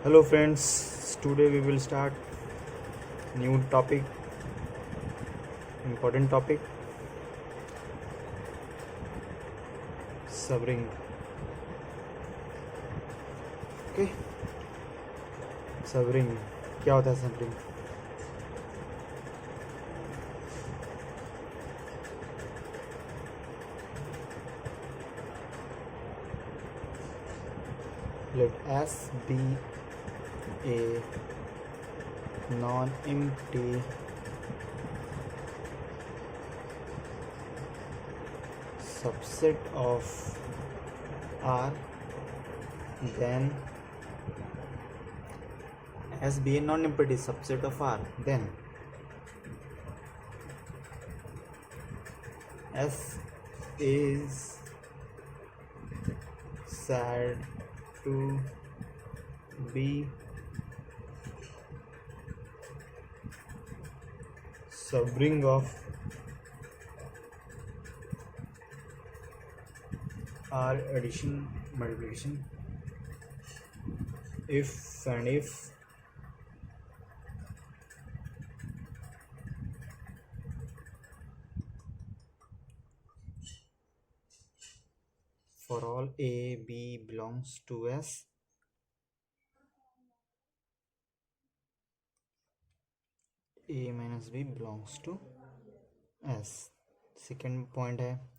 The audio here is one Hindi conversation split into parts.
Hello friends, today we will start new topic, important topic, suffering. Okay, suffering. क्या होता है suffering? Let S be a non-empty subset of R, then S be a non-empty subset of R, then S is said to be subring of R addition multiplication if and if for all A B belongs to S, A minus B belongs to S. Second point है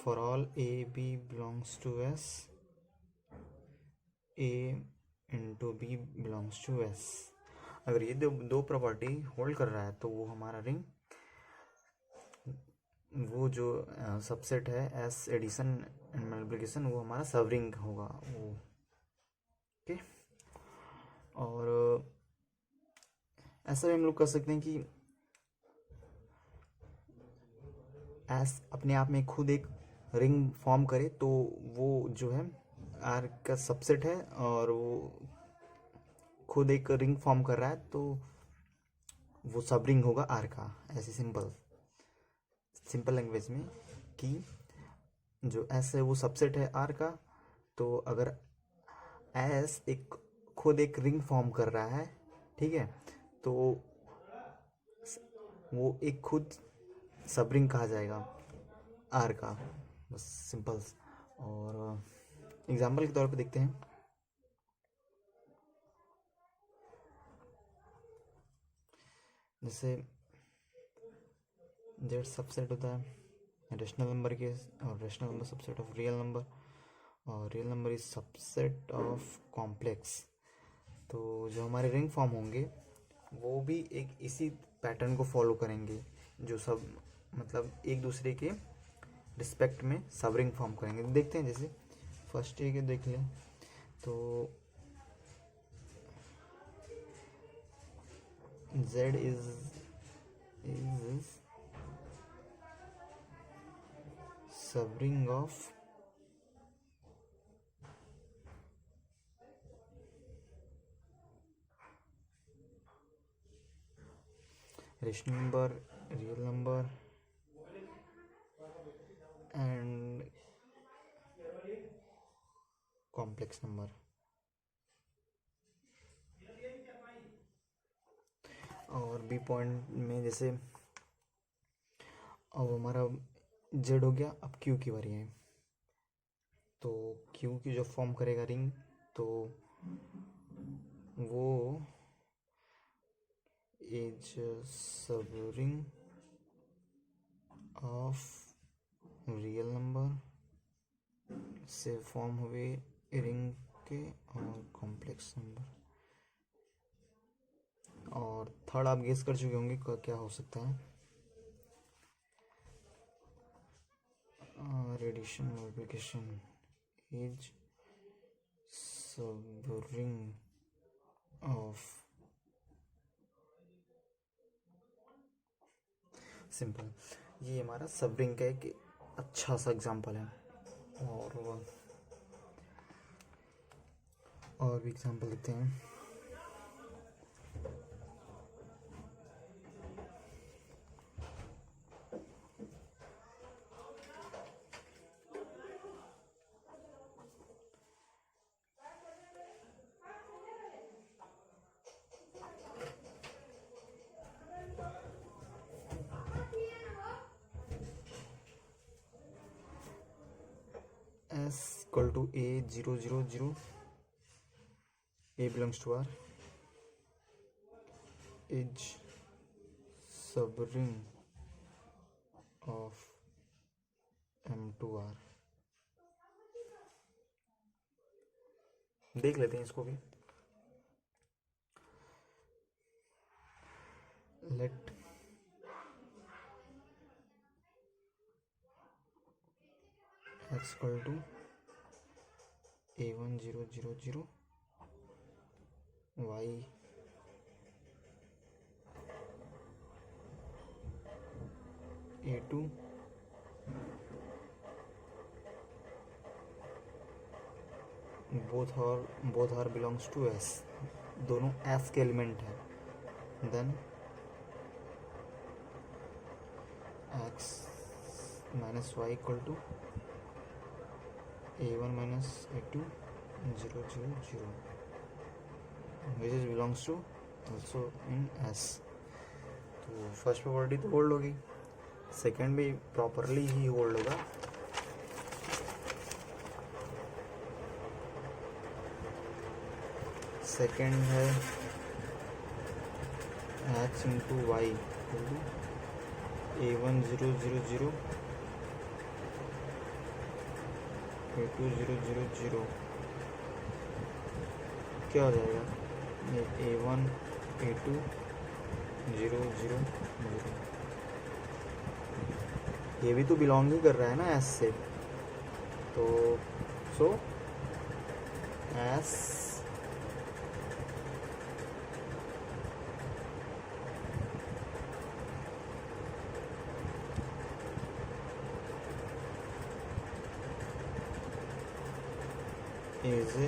for all A B belongs to S, A into B belongs to S. अगर ये दो प्रॉपर्टी होल्ड कर रहा है तो वो हमारा रिंग, वो जो सबसेट है एस एडिशन एंड मल्टीप्लिकेशन, वो हमारा सब रिंग होगा वो. ओके, और ऐसा भी हम लोग कर सकते हैं कि एस अपने आप में खुद एक रिंग फॉर्म करे तो वो जो है आर का सबसेट है और वो खुद एक रिंग फॉर्म कर रहा है तो वो सब रिंग होगा आर का. ऐसे सिंपल लैंग्वेज में कि जो एस है वो सबसेट है आर का, तो अगर एस एक खुद एक रिंग फॉर्म कर रहा है, ठीक है, तो वो एक खुद सब रिंग कहा जाएगा आर का. बस सिंपल. और एग्जाम्पल के तौर पे देखते हैं. जैसे जेड सबसेट होता है रेशनल नंबर के, और rational number subset of real number, और real number is subset of complex. तो जो हमारे रिंग फॉर्म होंगे वो भी एक इसी पैटर्न को फॉलो करेंगे, जो सब मतलब एक दूसरे के रिस्पेक्ट में सब रिंग फॉर्म करेंगे. देखते हैं, जैसे फर्स्ट ए के देख लें तो Z is subring of rational number, real number and complex number. और बी पॉइंट में जैसे अब हमारा जेड हो गया, अब क्यू की बारी है. तो क्यू की जो फॉर्म करेगा रिंग, तो वो इज सब रिंग ऑफ रियल नंबर से फॉर्म हुए रिंग के और कॉम्प्लेक्स नंबर. और थर्ड आप गेस कर चुके होंगे क्या हो सकता है. एडिशन मल्टीप्लिकेशन इज सब रिंग ऑफ. सिंपल, ये हमारा सब रिंग का एक अच्छा सा एग्जांपल है. और भी एग्जांपल लेते हैं. S equal to A 0 0 0. A belongs to R is subring of M to R. देख लेते हैं इसको भी. Let x equal to A1 0 0 0, y A2 both are belongs to S. दोनों S के एलिमेंट है. Then x minus y equal to A1 minus A2 0 0 0, which is belongs to also in S. तो फर्स्ट प्रॉपर्टी तो होल्ड होगी, सेकेंड भी प्रॉपरली ही होल्ड होगा. सेकेंड है x into Y A1 0 0 0 A2 0 0 0. क्या हो जाएगा? A1 A2 0 0 0. ये भी तो बिलोंग ही कर रहा है ना S से. तो सो S is a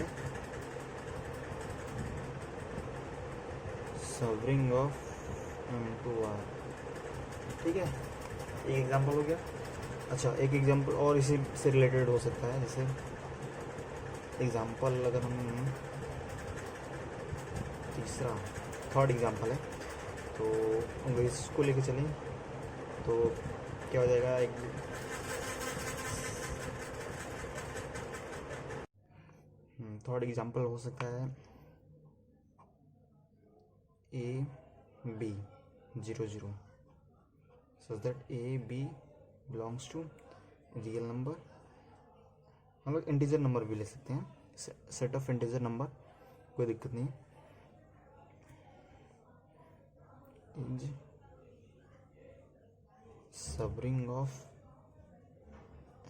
subring of M to R. ठीक है, एक एग्जांपल हो गया. अच्छा, एक एग्जांपल और इसी से रिलेटेड हो सकता है. जैसे एग्जांपल अगर हम तीसरा थर्ड एग्जांपल है तो इसको लेके चलें तो क्या हो जाएगा? थर्ड एग्जांपल हो सकता है A B 0 0, so that A B belongs to real number. हम लोग इंटीजर नंबर भी ले सकते हैं, सेट ऑफ इंटीजर नंबर, कोई दिक्कत नहीं. Is subring of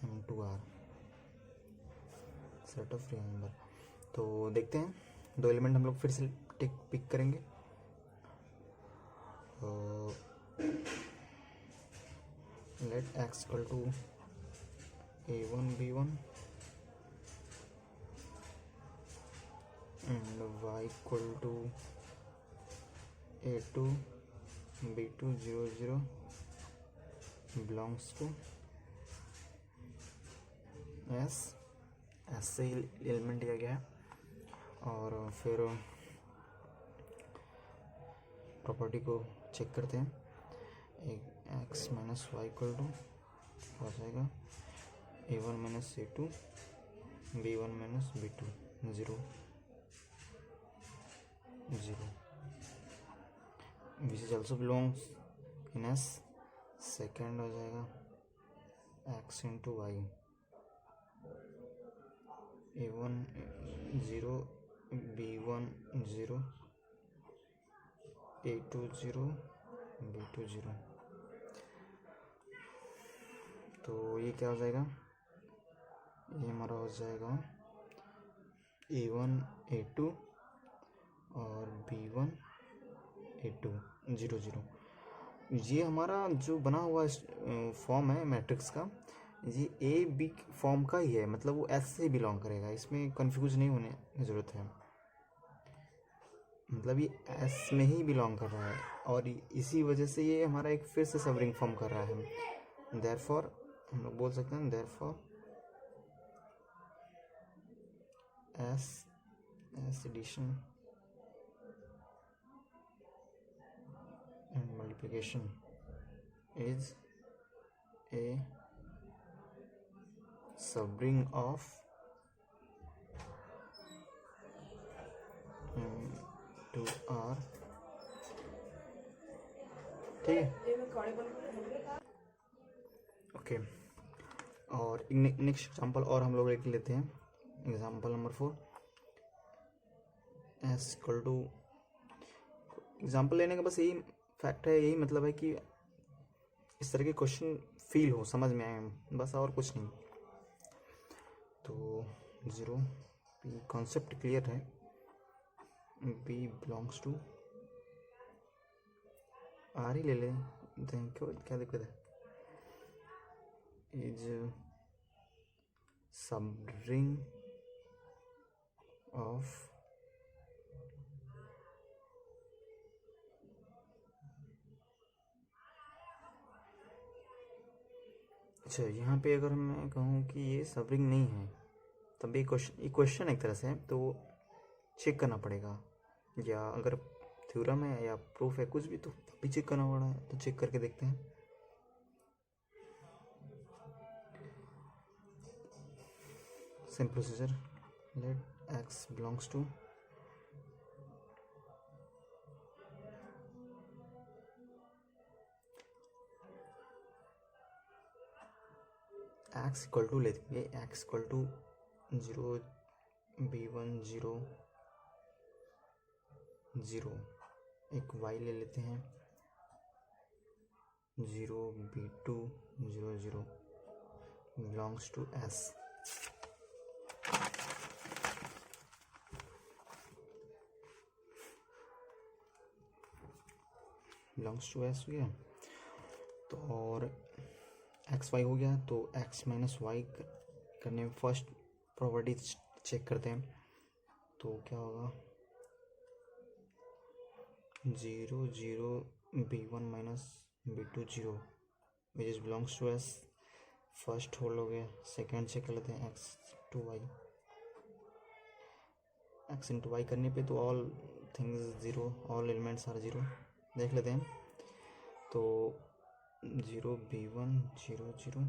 M to R, set of real number. तो देखते हैं, दो एलिमेंट हम लोग फिर से पिक करेंगे. Let x equal to A1 B1 and y equal to A2 B2 0 0 belongs to S. S से एलिमेंट दिया गया है. और फिर प्रॉपर्टी को चेक करते हैं. एक x minus y equal to हो जाएगा A1 minus A2 B1 minus B2 0 0, which is also belongs in S. Second हो जाएगा x into Y A1 0 B1 0 A2 0 B2 0. तो ये क्या हो जाएगा? ये हमारा हो जाएगा A1 A2 और B1 A2 0 0. ये हमारा जो बना हुआ फॉर्म है मैट्रिक्स का, ये ए बी फॉर्म का ही है, मतलब वो एस से बिलोंग करेगा. इसमें कंफ्यूज नहीं होने की ज़रूरत है, मतलब ये एस में ही बिलोंग कर रहा है. और इसी वजह से ये हमारा एक फिर से सबरिंग फॉर्म कर रहा है. देयरफॉर हम लोग बोल सकते हैं therefore S addition and multiplication is a subring of two R, ठीक है। ओके, और नेक्स्ट एग्जांपल और हम लोग लिख लेते हैं। Example number 4, S equal to, example लेने का बस यही फैक्ट है, यही मतलब है कि इस तरह के क्वेश्चन फील हो, समझ में आए, बस और कुछ नहीं। तो 0 पी, कॉन्सेप्ट क्लियर है, बी बिलोंग्स टू आर ही ले लें, क्यों, क्या दिक्कत है। इज सब रिंग ऑफ अच्छा, यहाँ पे अगर मैं कहूँ कि ये सब रिंग नहीं है, तब ये क्वेश्चन एक तरह से है, तो चेक करना पड़ेगा, या अगर थ्योरम है या प्रूफ है कुछ भी, तो तब भी चेक करना पड़ा है, तो चेक करके देखते हैं। Same procedure, let x belongs to x equal to ले देंगे, एक्स इक्वल टू 0 b1 0 0, एक y ले लेते हैं 0 b2 0 0 belongs to s। Belongs to s हो गया, तो और एक्स वाई हो गया, तो एक्स माइनस वाई करने में फर्स्ट प्रॉपर्टीज चेक करते हैं, तो क्या होगा 0 0 b1 minus b2 0 which is belongs to S, first hold हो गया। सेकेंड चेक कर लेते हैं x to y, x into y करने पे तो all things zero, all elements are zero, देख लेते हैं। तो 0 b1 0 0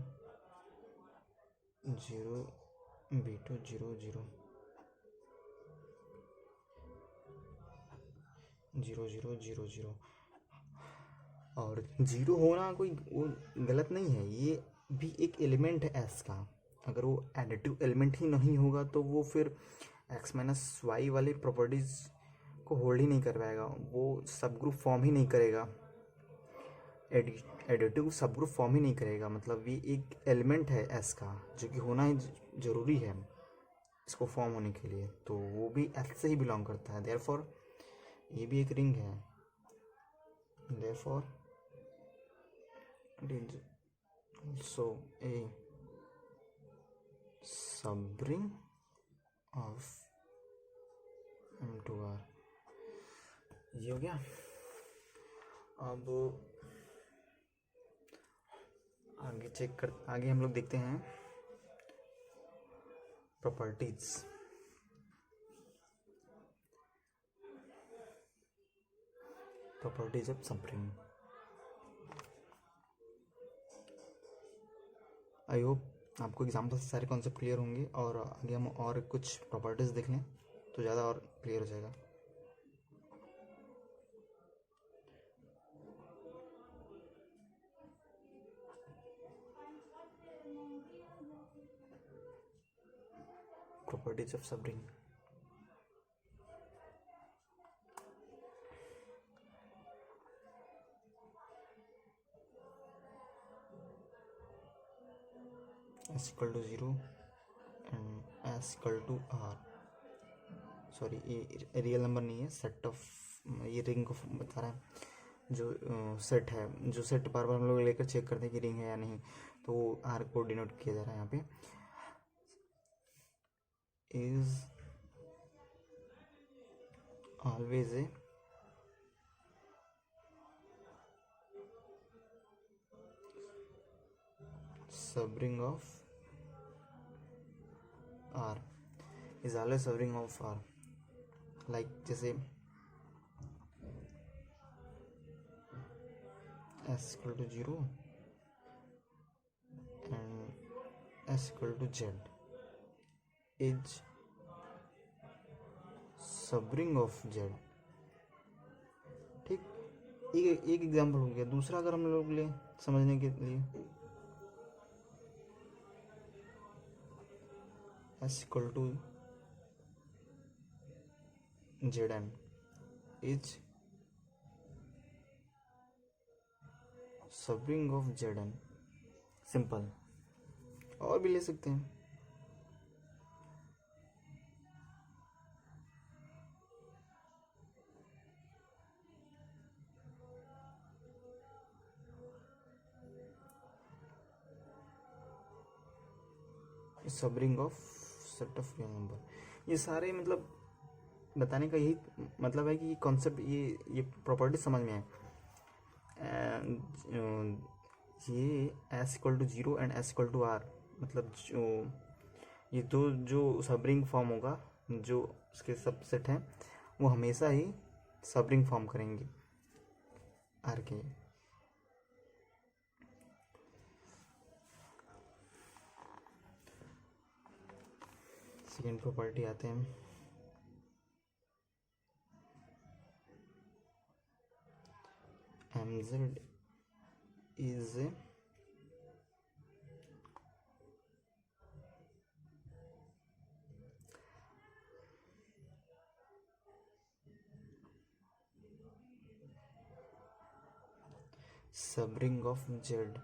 0 b2 0 0 0 0 0 0, और जीरो होना कोई वो गलत नहीं है, ये भी एक एलिमेंट है एस का। अगर वो एडिटिव एलिमेंट ही नहीं होगा तो वो फिर एक्स माइनस वाई वाली प्रॉपर्टीज़ को होल्ड ही नहीं कर पाएगा, वो सब ग्रुप फॉर्म ही नहीं करेगा, एडिटिव सब ग्रुप फॉर्म ही नहीं करेगा। मतलब ये एक एलिमेंट है एस का, जो कि होना ही ज़रूरी है इसको फॉर्म होने के लिए, तो वो भी एस से ही बिलोंग करता है। देयरफॉर ये भी एक रिंग है, therefore it is also a subring of M2R। ये हो गया। अब आगे हम लोग देखते हैं properties of subring. I hope आपको एग्जाम्पल से सारे कॉन्सेप्ट क्लियर होंगे, और आगे हम और कुछ प्रॉपर्टीज़ देख लें तो ज़्यादा और क्लियर हो जाएगा। Properties of subring, S equal to 0 and S equal to R, sorry ये रियल नंबर नहीं है, सेट ऑफ, ये रिंग को बता रहा है, जो सेट है, जो सेट बार बार हम लोग लेकर चेक करते हैं कि रिंग है या नहीं, तो आर को डिनोट किया जा रहा है यहाँ पे। Is always a subring of R, is always subring of R, like जैसे s equal to 0 and s equal to z is subring of z एक एग्जाम्पल हो गया। दूसरा अगर हम लोग ले समझने के लिए, S equal to Z N is सब ring of Z N. Simple. और भी ले सकते हैं। सब ring of set of real number. ये सारे मतलब बताने का यही मतलब है कि ये कॉन्सेप्ट, ये प्रॉपर्टी समझ में आए। ये S equal to zero and S equal to R, मतलब जो ये दो जो सब रिंग फॉर्म होगा, जो उसके सबसेट हैं, वो हमेशा ही सब रिंग फॉर्म करेंगे आर के। सेकेंड प्रॉपर्टी आते हैं। mz is a सब रिंग ऑफ जेड।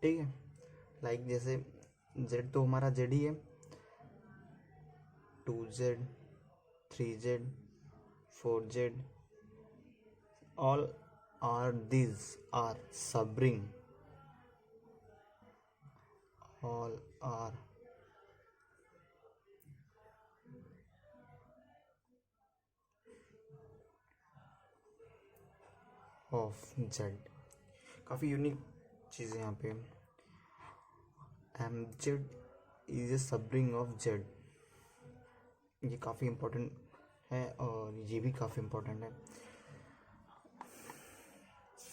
ठीक है, लाइक जैसे जेड तो हमारा जेड ही है, 2z 3z 4z, all are these are subring, all are of z। काफ़ी यूनिक चीज़ है यहाँ पे। mz is a subring of z। ये काफ़ी इम्पोर्टेंट है और ये भी काफ़ी इम्पोर्टेंट है।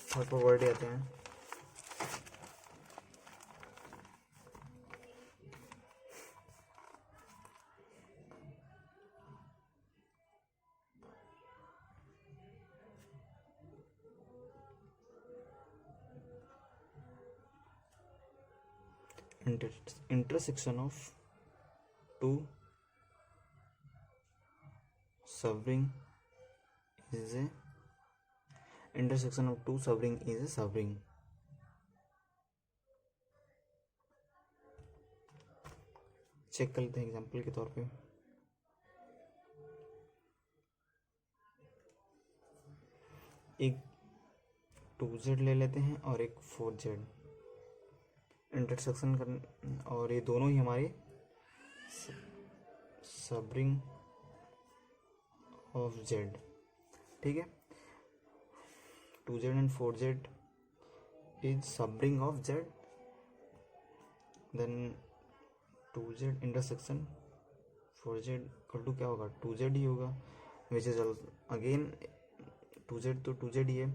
थर्ड प्रॉपर्टी आते हैं। intersection of two subring is a intersection of two subring is a subring। Check कर लेते हैं एग्जांपल के तौर पे। एक 2z ले लेते हैं और एक 4z इंटरसेक्शन कर, और ये दोनों ही हमारे सबरिंग ऑफ z। ठीक है, 2z and 4z is subring of z, then 2z intersection 4z equal to क्या होगा, 2z ही होगा, विच इज अगेन 2z तो 2z ही है,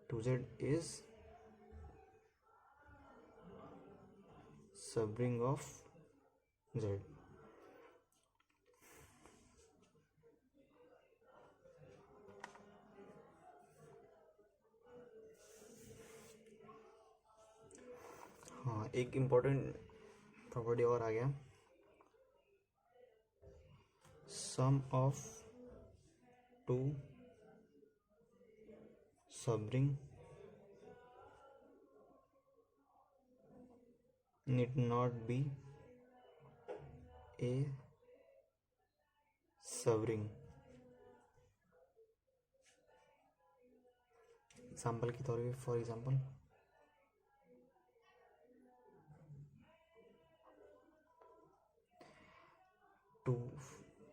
2z is subring of z। हाँ, एक इम्पोर्टेंट प्रॉपर्टी और आ गया, sum of two subring need not be a subring. Example के तौर पे, for example two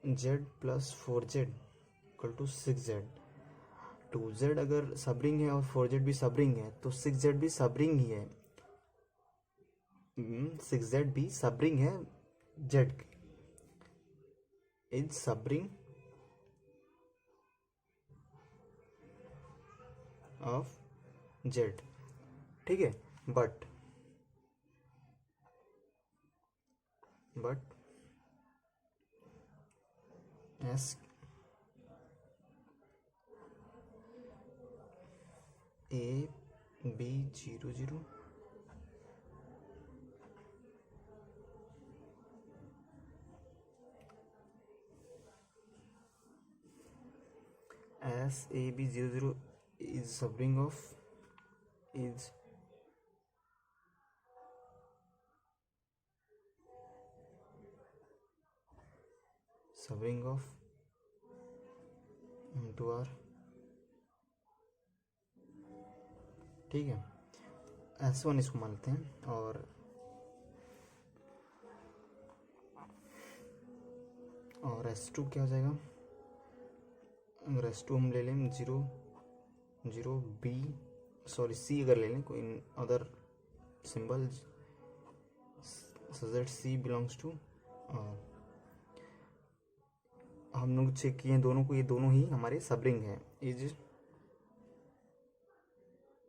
Z plus 4z equal to 6z। 2z अगर सबरिंग है और 4z भी सबरिंग है तो 6z भी सबरिंग ही है। 6z भी सबरिंग है z, is subring of z। ठीक है, but S A B 00 as AB00 is subring of is subring of to R, ठीक है। S1 इसको मान लेते हैं और S2 क्या हो जाएगा? अगर S2 हम ले लें 0 B सॉरी C अगर ले लें कोई other symbol so that C belongs to, हम लोग चेक किए दोनों को, ये दोनों ही हमारे सबरिंग है, is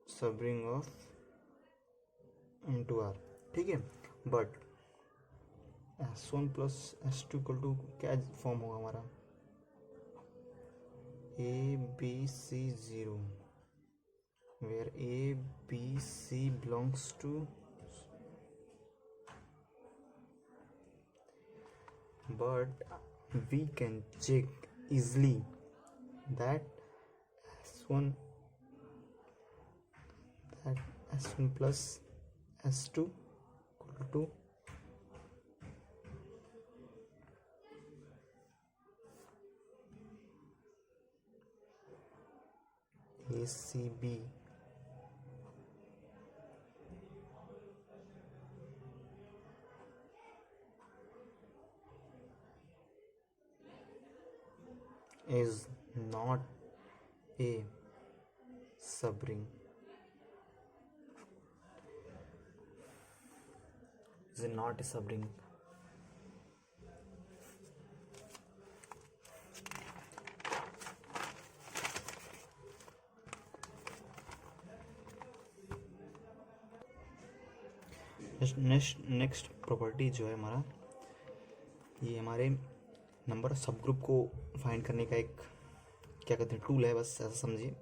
subring of two R, ठीक है। But S1 plus S2 equal to क्या फॉर्म होगा हमारा? ABC0 where ABC belongs to, but we can check easily that S1 plus S2 equal to ACB is not a subring, is not a subring. Next property जो है हमारा, ये हमारे नंबर ऑफ सब ग्रुप को फाइंड करने का एक क्या कहते हैं टूल है, बस ऐसा समझिए।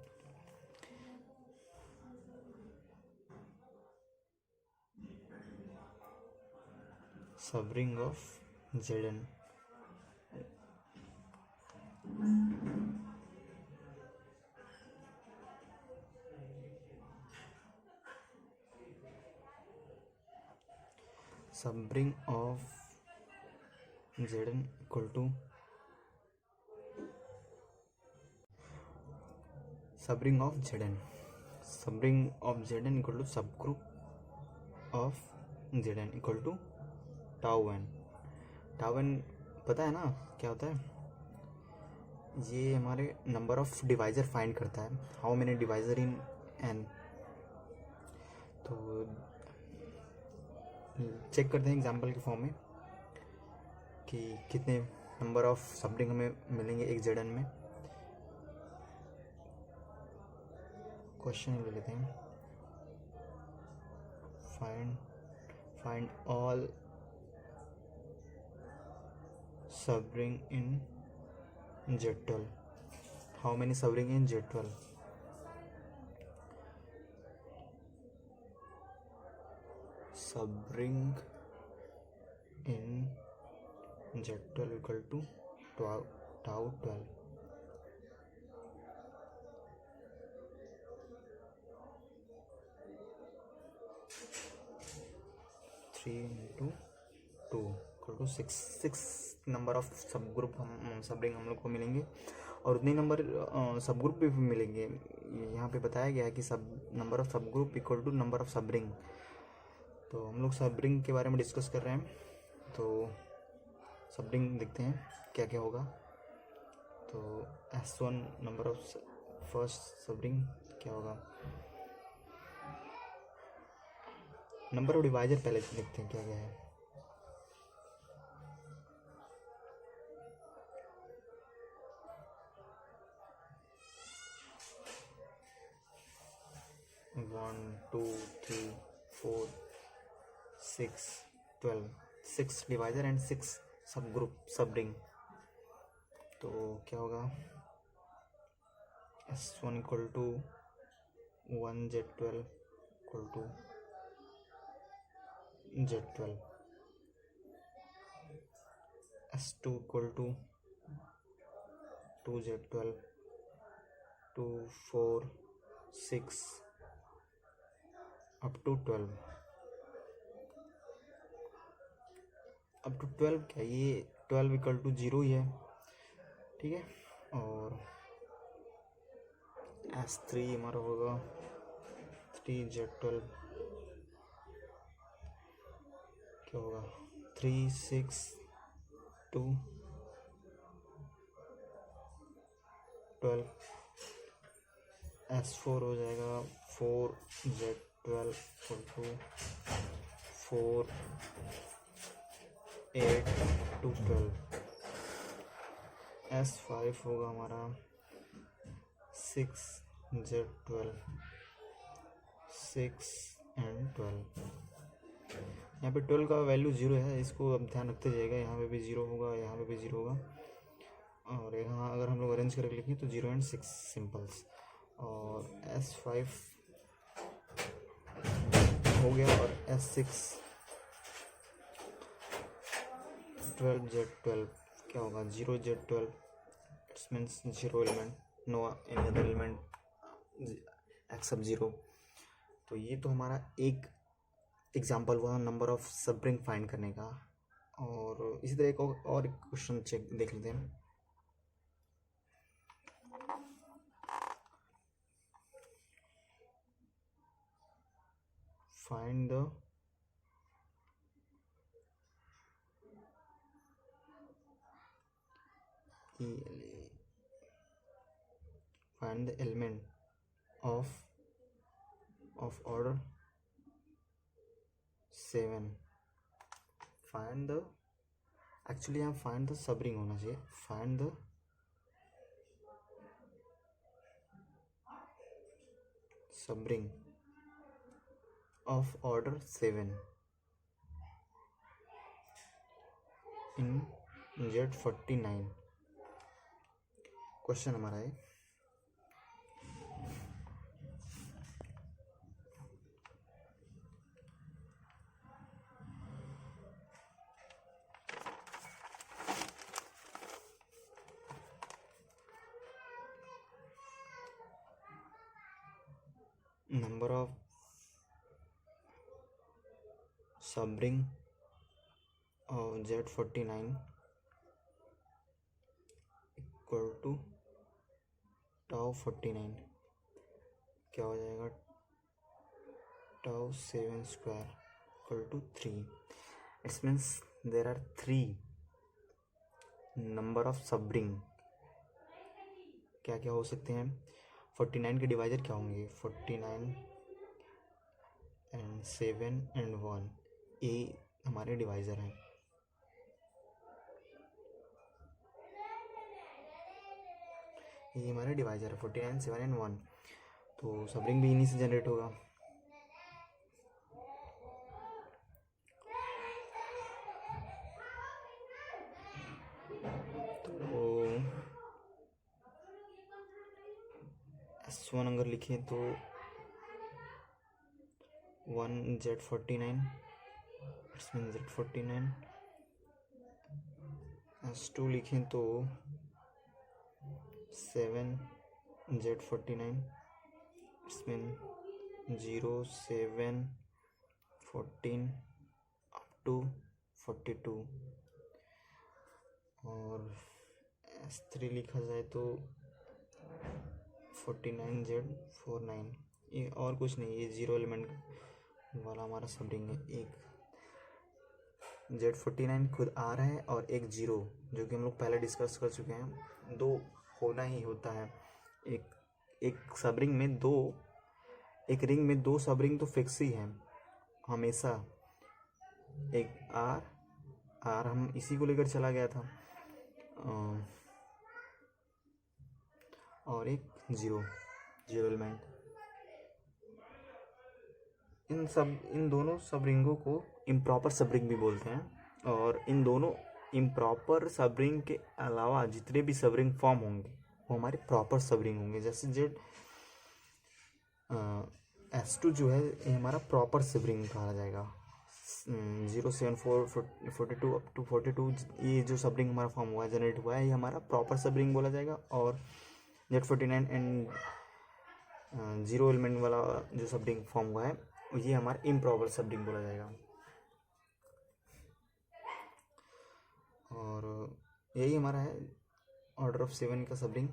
Subring of Zn, subring of Zn equal to subring of Zn, subring of Zn equal to subgroup of Zn equal to tau n पता है ना क्या होता है? ये हमारे नंबर ऑफ डिवाइजर फाइंड करता है, how many divisor in n। तो चेक करते हैं एग्जांपल के फॉर्म में कि कितने नंबर ऑफ सबरिंग हमें मिलेंगे एक Zn में। क्वेश्चन ले लेते हैं, find all subring in Z12, how many subring in Z12? Subring in Z12 equal to tau 12, three into two equal to 6 number of sub group subring हम लोग को मिलेंगे, और उतने नंबर सब ग्रुप भी मिलेंगे। यहाँ पे बताया गया है कि सब number of sub group equal to number of subring. तो हम लोग सबरिंग के बारे में डिस्कस कर रहे हैं, तो सबरिंग देखते हैं क्या क्या होगा। तो S1 number of first subring क्या होगा? नंबर ऑफ डिवाइजर पहले देखते हैं क्या क्या है। वन 2 3 4 6 12, 6 डिवाइजर एंड 6 सब ग्रुप सबरिंग। तो क्या होगा? S1 equal to 1Z12 equal to Z12, S2 equal to 2Z12, 2 4 6 up to 12, up to 12 क्या ये 12 इक्वल टू 0 ही है, ठीक है। और S3 हमारा होगा 3Z12, क्या होगा 3 6 2 12, S4 हो जाएगा 4Z12 equal to 4 8 to 12, S5 होगा हमारा 6Z12 6 एंड 12। यहाँ पे 12 का वैल्यू 0 है, इसको अब ध्यान रखते जाएगा, यहाँ पे भी 0 होगा, यहाँ पे भी 0 होगा, और यहाँ अगर हम लोग अरेंज करके लिखें तो 0 एंड 6 सिंपल्स। और S5 हो गया, और S6 12Z12 क्या होगा 0Z12, it's means 0 element, no any other element except 0। तो ये तो हमारा एक एग्जाम्पल हुआ number of sub ring find करने का। और इसी तरह एक और क्वेश्चन चेक देख लेते हैं। Find the element of order 7, find the, actually यहाँ फाइंड द सब रिंग होना चाहिए, find the sub ring of order 7 in Z49। Question हमारा है number of subring of Z49 equal to tau 49, क्या हो जाएगा tau 7 square equal to 3। It's means there are 3 number of subring. क्या क्या हो सकते हैं, 49 के डिवाइजर क्या होंगे, 49 एंड 7 एंड 1, ये हमारे डिवाइजर हैं। ये हमारे डिवाइजर है 49 7 एंड 1, तो सबरिंग भी इन्हीं से जनरेट होगा। तो S1 अगर लिखें तो 1Z49, it's mean Z49। S2 लिखें तो 7Z49, it's mean 0 7 14 up to 42। और S3 लिखा जाए तो 49Z49, ये और कुछ नहीं, ये 0 एलिमेंट वाला हमारा सबरिंग है। एक Z49 खुद आ रहा है और एक 0, जो कि हम लोग पहले डिस्कस कर चुके हैं, 2 होना ही होता है। एक सबरिंग में 2, एक रिंग में 2 सबरिंग तो फिक्स ही है हमेशा। एक आर हम इसी को लेकर चला गया था, और एक 0 एलिमेंट। इन दोनों सबरिंगों को इम्प्रॉपर सबरिंग भी बोलते हैं। और इन दोनों इम्प्रॉपर सबरिंग के अलावा जितने भी सबरिंग फॉर्म होंगे वो हमारे प्रॉपर सबरिंग होंगे। जैसे S2 जो है ये हमारा प्रॉपर सब रिंग कहा जाएगा। 07442 अप टू 42 ये जो सब रिंग हमारा फॉर्म हुआ है, जनरेट हुआ है, ये हमारा प्रॉपर सब रिंग बोला जाएगा। और Z49 एंड 0 एलिमेंट वाला जो सब रिंग फॉर्म हुआ है ये हमारा इम्प्रॉपर सब रिंग बोला जाएगा। और यही हमारा है ऑर्डर ऑफ 7 का सब रिंग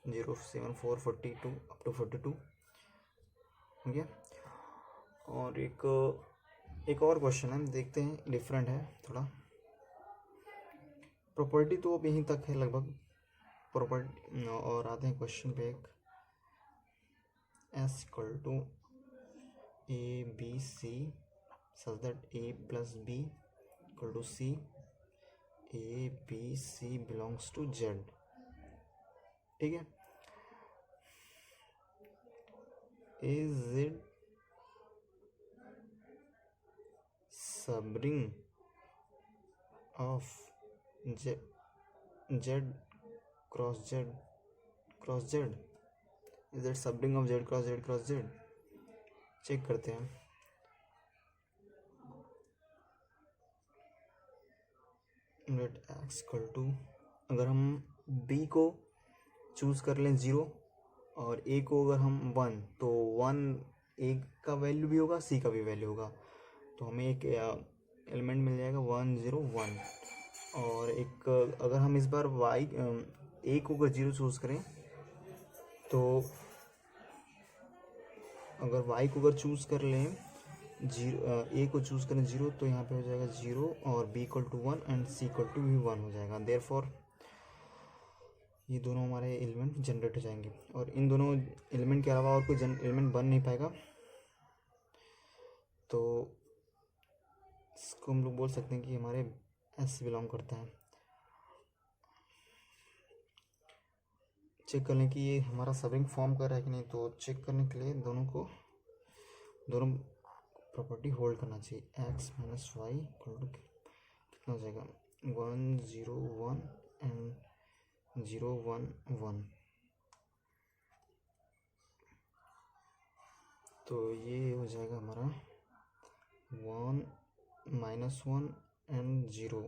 07442 अप टू 42, ठीक है। और एक और क्वेश्चन है, देखते हैं, डिफरेंट है थोड़ा। प्रॉपर्टी तो अब यहीं तक है लगभग प्रॉपर्टी, और आते हैं क्वेश्चन पे। एक S equal to ABC such that A plus B equal to C, ABC belongs to Z, ठीक है। Is it subring of Z cross Z cross Z? Is it subring of Z cross Z cross Z? Check करते हैं। लेट एक्स इक्वल टू, अगर हम B को चूज़ कर लें 0 और A को अगर हम 1, तो 1 A का वैल्यू भी होगा, C का भी वैल्यू होगा, तो हमें एक एलिमेंट मिल जाएगा 1 0 1। और एक अगर हम इस बार A को अगर 0 चूज़ करें, तो अगर Y को अगर चूज़ कर लें 0, A को चूज़ करें 0, तो यहाँ पे हो जाएगा 0 और B equal to 1 and C equal to भी 1 हो जाएगा। देयरफॉर ये दोनों हमारे एलिमेंट जनरेट हो जाएंगे, और इन दोनों एलिमेंट के अलावा और कोई एलिमेंट बन नहीं पाएगा। तो इसको हम लोग बोल सकते हैं कि हमारे S से बिलोंग करता है। चेक कर लें कि ये हमारा सबरिंग फॉर्म कर रहा है कि नहीं। तो चेक करने के लिए दोनों प्रॉपर्टी होल्ड करना चाहिए। x minus y equal to कितना हो जाएगा, 1 0 1 एंड 0 1 1। तो ये हो जाएगा हमारा 1 माइनस 1 एंड 0।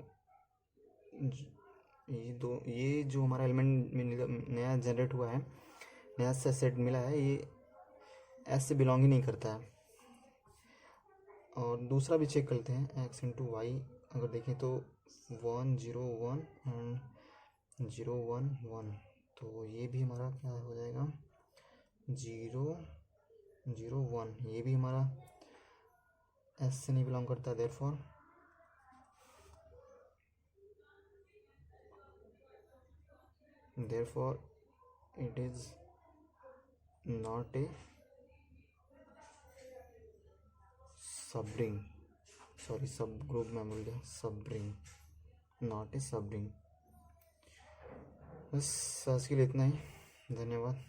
ये जो हमारा एलिमेंट नया जनरेट हुआ है, नया सेट मिला है, ये S से बिलोंग ही नहीं करता है। और दूसरा भी चेक करते हैं, x इंटू वाई अगर देखें तो 1 0 1 एंड 0 1 1, तो ये भी हमारा क्या हो जाएगा 0 0 1। ये भी हमारा S से नहीं बिलोंग करता, therefore it is not a subring, sorry सब ग्रुप में बोल गया, सबरिंग, नॉट ए सबरिंग। बस आज के लिए इतना ही, धन्यवाद।